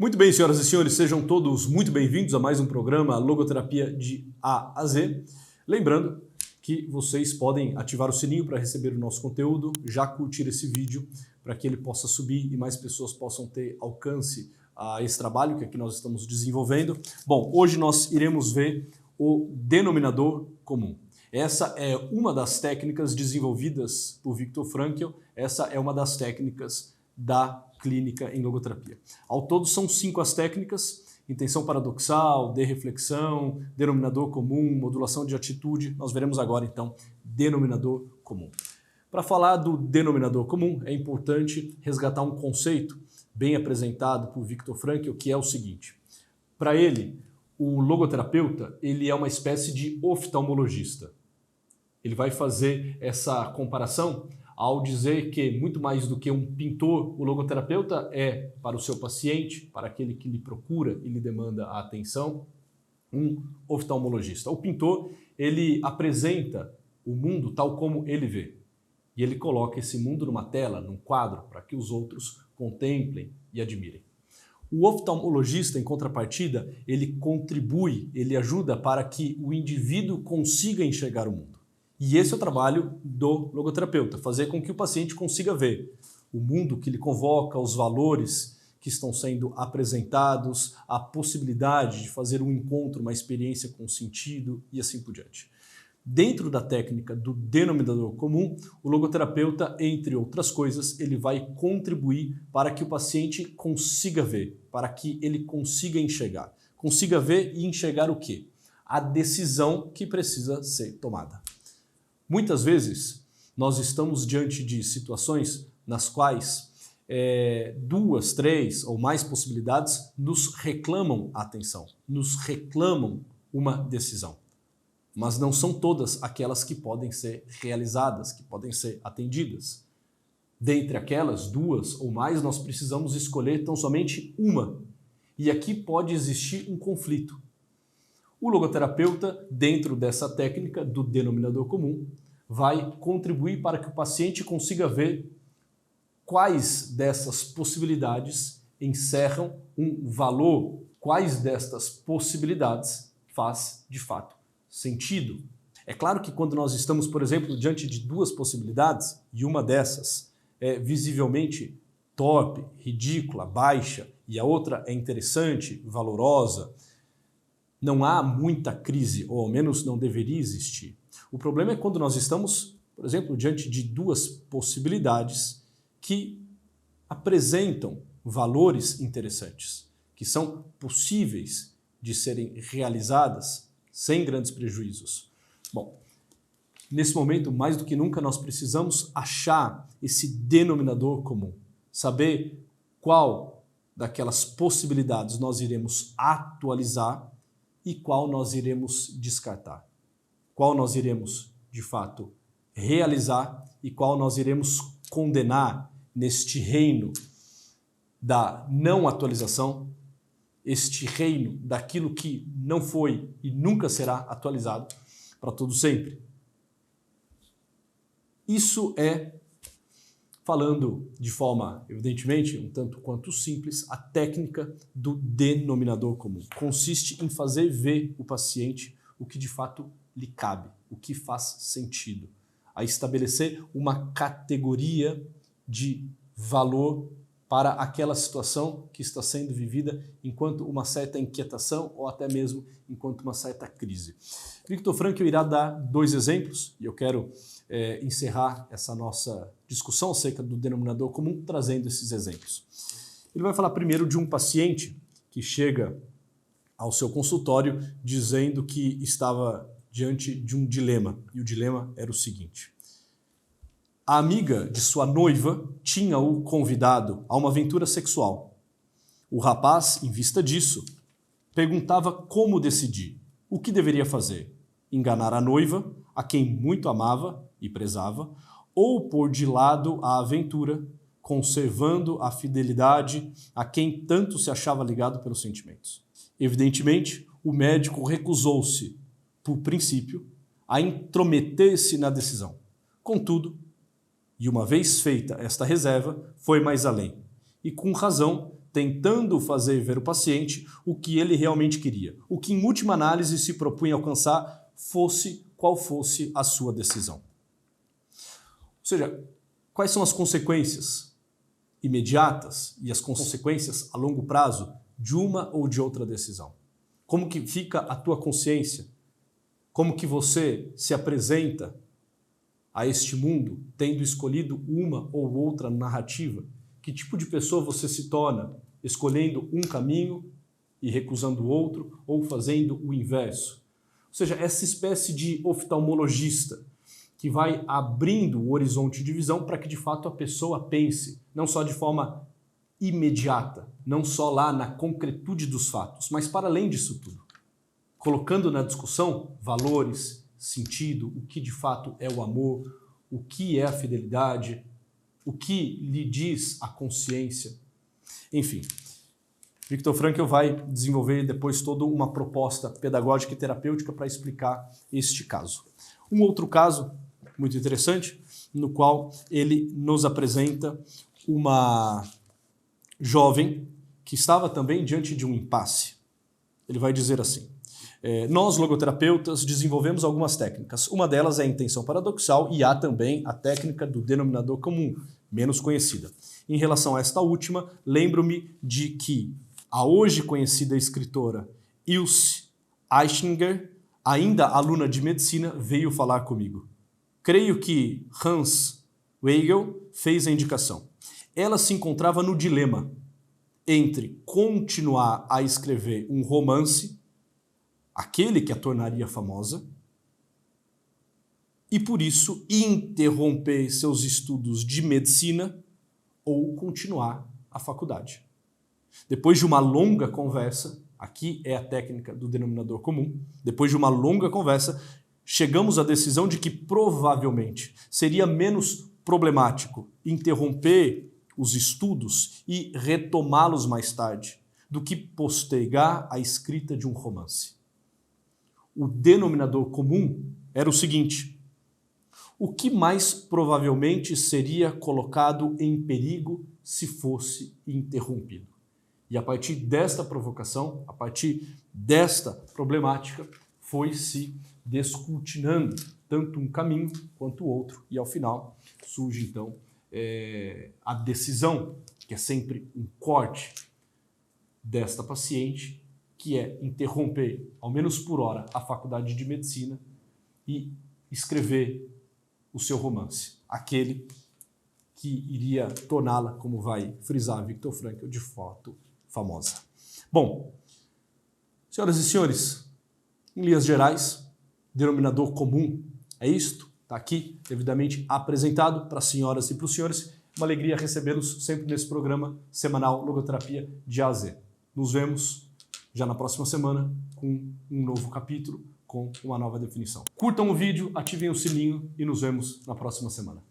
Muito bem, senhoras e senhores, sejam todos muito bem-vindos a mais um programa Logoterapia de A a Z. Lembrando que vocês podem ativar o sininho para receber o nosso conteúdo, já curtir esse vídeo para que ele possa subir e mais pessoas possam ter alcance a esse trabalho que aqui nós estamos desenvolvendo. Bom, hoje nós iremos ver o denominador comum. Essa é uma das técnicas desenvolvidas por Viktor Frankl, essa é uma das técnicas da clínica em logoterapia. Ao todo são 5 as técnicas: intenção paradoxal, de-reflexão, denominador comum, modulação de atitude. Nós veremos agora então denominador comum. Para falar do denominador comum é importante resgatar um conceito bem apresentado por Viktor Frankl, que é o seguinte: para ele, o logoterapeuta ele é uma espécie de oftalmologista. Ele vai fazer essa comparação ao dizer que, muito mais do que um pintor, o logoterapeuta é, para o seu paciente, para aquele que lhe procura e lhe demanda a atenção, um oftalmologista. O pintor, ele apresenta o mundo tal como ele vê. E ele coloca esse mundo numa tela, num quadro, para que os outros contemplem e admirem. O oftalmologista, em contrapartida, ele contribui, ele ajuda para que o indivíduo consiga enxergar o mundo. E esse é o trabalho do logoterapeuta, fazer com que o paciente consiga ver o mundo que lhe convoca, os valores que estão sendo apresentados, a possibilidade de fazer um encontro, uma experiência com sentido e assim por diante. Dentro da técnica do denominador comum, o logoterapeuta, entre outras coisas, ele vai contribuir para que o paciente consiga ver, para que ele consiga enxergar. Consiga ver e enxergar o quê? A decisão que precisa ser tomada. Muitas vezes, nós estamos diante de situações nas quais 2, 3 ou mais possibilidades nos reclamam a atenção, nos reclamam uma decisão. Mas não são todas aquelas que podem ser realizadas, que podem ser atendidas. Dentre aquelas 2 ou mais, nós precisamos escolher tão somente uma. E aqui pode existir um conflito. O logoterapeuta, dentro dessa técnica do denominador comum, vai contribuir para que o paciente consiga ver quais dessas possibilidades encerram um valor, quais destas possibilidades faz, de fato, sentido. É claro que quando nós estamos, por exemplo, diante de 2 possibilidades, e uma dessas é visivelmente torpe, ridícula, baixa, e a outra é interessante, valorosa, não há muita crise, ou ao menos não deveria existir. O problema é quando nós estamos, por exemplo, diante de 2 possibilidades que apresentam valores interessantes, que são possíveis de serem realizadas sem grandes prejuízos. Bom, nesse momento, mais do que nunca, nós precisamos achar esse denominador comum, saber qual daquelas possibilidades nós iremos atualizar e qual nós iremos descartar. Qual nós iremos, de fato, realizar e qual nós iremos condenar neste reino da não atualização, este reino daquilo que não foi e nunca será atualizado para todo sempre. Isso é, falando de forma, evidentemente, um tanto quanto simples, a técnica do denominador comum. Consiste em fazer ver o paciente o que de fato lhe cabe, o que faz sentido, a estabelecer uma categoria de valor para aquela situação que está sendo vivida enquanto uma certa inquietação ou até mesmo enquanto uma certa crise. Viktor Frankl irá dar 2 exemplos e eu quero encerrar essa nossa discussão acerca do denominador comum trazendo esses exemplos. Ele vai falar primeiro de um paciente que chega ao seu consultório dizendo que estava diante de um dilema, e o dilema era o seguinte: a amiga de sua noiva tinha-o convidado a uma aventura sexual. O rapaz, em vista disso, perguntava como decidir, o que deveria fazer: enganar a noiva, a quem muito amava e prezava, ou pôr de lado a aventura, conservando a fidelidade a quem tanto se achava ligado pelos sentimentos. Evidentemente, o médico recusou-se, por princípio, a intrometer-se na decisão. Contudo, e uma vez feita esta reserva, foi mais além, e com razão tentando fazer ver o paciente o que ele realmente queria, o que em última análise se propunha alcançar, fosse qual fosse a sua decisão. Ou seja, quais são as consequências imediatas e as consequências a longo prazo de uma ou de outra decisão? Como que fica a tua consciência? Como que você se apresenta a este mundo tendo escolhido uma ou outra narrativa? Que tipo de pessoa você se torna escolhendo um caminho e recusando o outro, ou fazendo o inverso? Ou seja, essa espécie de oftalmologista que vai abrindo o horizonte de visão para que de fato a pessoa pense, não só de forma imediata, não só lá na concretude dos fatos, mas para além disso tudo, colocando na discussão valores, sentido, o que de fato é o amor, o que é a fidelidade, o que lhe diz a consciência. Enfim, Viktor Frankl vai desenvolver depois toda uma proposta pedagógica e terapêutica para explicar este caso. Um outro caso muito interessante, no qual ele nos apresenta uma jovem que estava também diante de um impasse. Ele vai dizer assim: nós, logoterapeutas, desenvolvemos algumas técnicas. Uma delas é a intenção paradoxal e há também a técnica do denominador comum, menos conhecida. Em relação a esta última, lembro-me de que a hoje conhecida escritora Ilse Aichinger, ainda aluna de medicina, veio falar comigo. Creio que Hans Weigel fez a indicação. Ela se encontrava no dilema entre continuar a escrever um romance, aquele que a tornaria famosa, e por isso interromper seus estudos de medicina ou continuar a faculdade. Depois de uma longa conversa, aqui é a técnica do denominador comum, depois de uma longa conversa, chegamos à decisão de que provavelmente seria menos problemático interromper os estudos e retomá-los mais tarde do que postergar a escrita de um romance. O denominador comum era o seguinte: o que mais provavelmente seria colocado em perigo se fosse interrompido? E a partir desta provocação, a partir desta problemática, foi se descortinando tanto um caminho quanto o outro. E ao final surge então a decisão, que é sempre um corte desta paciente, que é interromper, ao menos por hora, a faculdade de medicina e escrever o seu romance, aquele que iria torná-la, como vai frisar Viktor Frankl, de fato famosa. Bom, senhoras e senhores, em linhas gerais, denominador comum é isto, está aqui devidamente apresentado para as senhoras e para os senhores. Uma alegria recebê-los sempre nesse programa semanal Logoterapia de A a Z. Nos vemos já na próxima semana com um novo capítulo, com uma nova definição. Curtam o vídeo, ativem o sininho e nos vemos na próxima semana.